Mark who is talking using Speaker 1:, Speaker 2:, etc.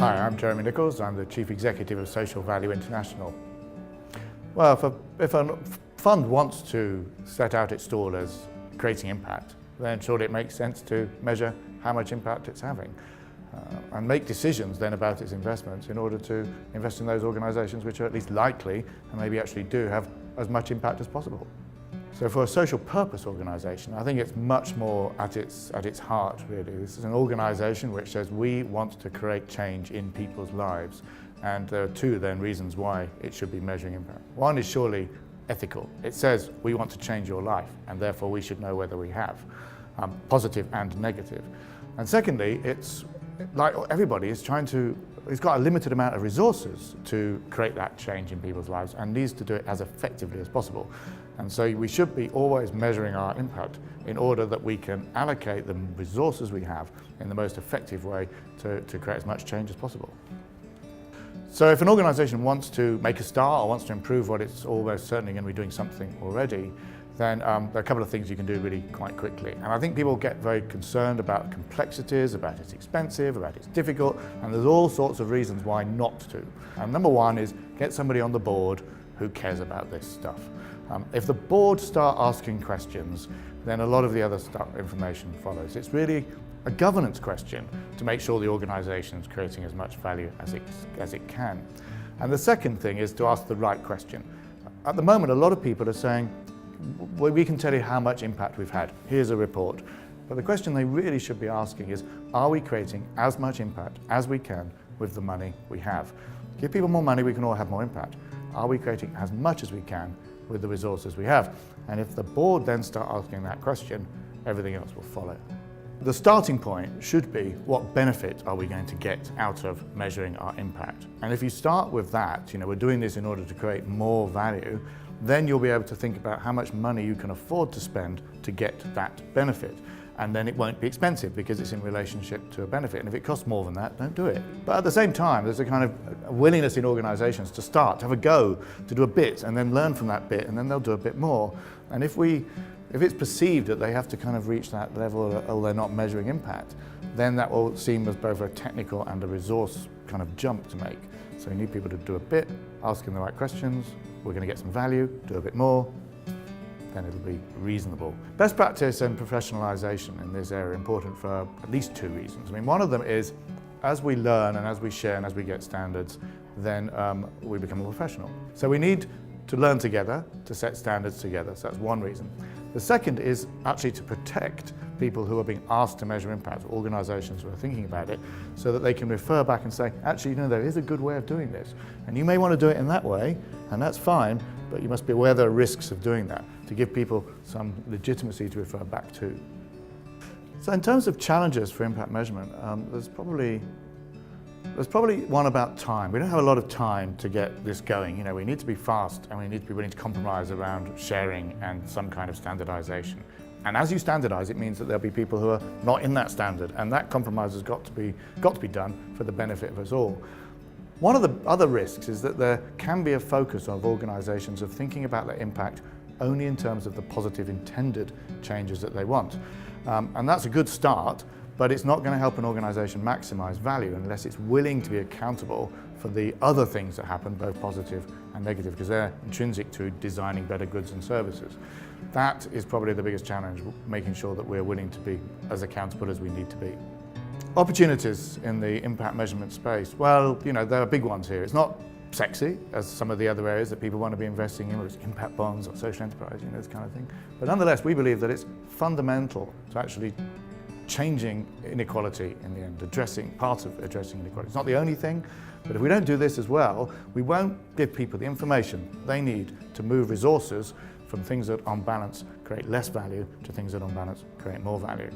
Speaker 1: Hi, I'm Jeremy Nicholls. I'm the Chief Executive of Social Value International. Well, if a fund wants to set out its stall as creating impact, then surely it makes sense to measure how much impact it's having and make decisions then about its investments in order to invest in those organisations which are at least likely and maybe actually do have as much impact as possible. So for a social purpose organisation, I think it's much more at its heart, really. This is an organisation which says we want to create change in people's lives, and there are two then reasons why it should be measuring impact. One is surely ethical. It says we want to change your life, and therefore we should know whether we have, positive and negative. And secondly, it's like everybody is it's got a limited amount of resources to create that change in people's lives and needs to do it as effectively as possible. And so we should be always measuring our impact in order that we can allocate the resources we have in the most effective way to create as much change as possible. So if an organisation wants to make a start or wants to improve what it's almost certainly going to be doing something already, then there are a couple of things you can do really quite quickly. And I think people get very concerned about complexities, about it's expensive, about it's difficult, and there's all sorts of reasons why not to. And number one is get somebody on the board who cares about this stuff. If the board start asking questions, then a lot of the other information follows. It's really a governance question to make sure the organisation is creating as much value as it can. And the second thing is to ask the right question. At the moment, a lot of people are saying, well, we can tell you how much impact we've had. Here's a report. But the question they really should be asking is, are we creating as much impact as we can with the money we have? Give people more money, we can all have more impact. Are we creating as much as we can with the resources we have? And if the board then start asking that question, everything else will follow. The starting point should be, what benefit are we going to get out of measuring our impact? And if you start with that, we're doing this in order to create more value, then you'll be able to think about how much money you can afford to spend to get that benefit. And then it won't be expensive because it's in relationship to a benefit. And if it costs more than that, don't do it. But at the same time, there's a kind of willingness in organisations to start, to have a go, to do a bit, and then learn from that bit, and then they'll do a bit more. And if it's perceived that they have to kind of reach that level or they're not measuring impact, then that will seem as both a technical and a resource kind of jump to make. So you need people to do a bit, asking the right questions, we're going to get some value, do a bit more, then it'll be reasonable. Best practice and professionalisation in this area are important for at least two reasons. One of them is, as we learn and as we share and as we get standards, then we become more professional. So we need to learn together, to set standards together, so that's one reason. The second is actually to protect people who are being asked to measure impact, organisations who are thinking about it, so that they can refer back and say, actually, there is a good way of doing this. And you may want to do it in that way, and that's fine, but you must be aware there are risks of doing that, to give people some legitimacy to refer back to. So in terms of challenges for impact measurement, there's probably one about time. We don't have a lot of time to get this going. We need to be fast and we need to be willing to compromise around sharing and some kind of standardisation. And as you standardise, it means that there'll be people who are not in that standard, and that compromise has got to be done for the benefit of us all. One of the other risks is that there can be a focus of organisations of thinking about their impact only in terms of the positive intended changes that they want. And that's a good start, but it's not going to help an organisation maximise value unless it's willing to be accountable for the other things that happen, both positive and negative, because they're intrinsic to designing better goods and services. That is probably the biggest challenge, making sure that we're willing to be as accountable as we need to be. Opportunities in the impact measurement space, well, there are big ones here. It's not sexy as some of the other areas that people want to be investing in, whether it's impact bonds or social enterprise, this kind of thing. But nonetheless, we believe that it's fundamental to actually changing inequality in the end, part of addressing inequality. It's not the only thing, but if we don't do this as well, we won't give people the information they need to move resources from things that on balance create less value to things that on balance create more value.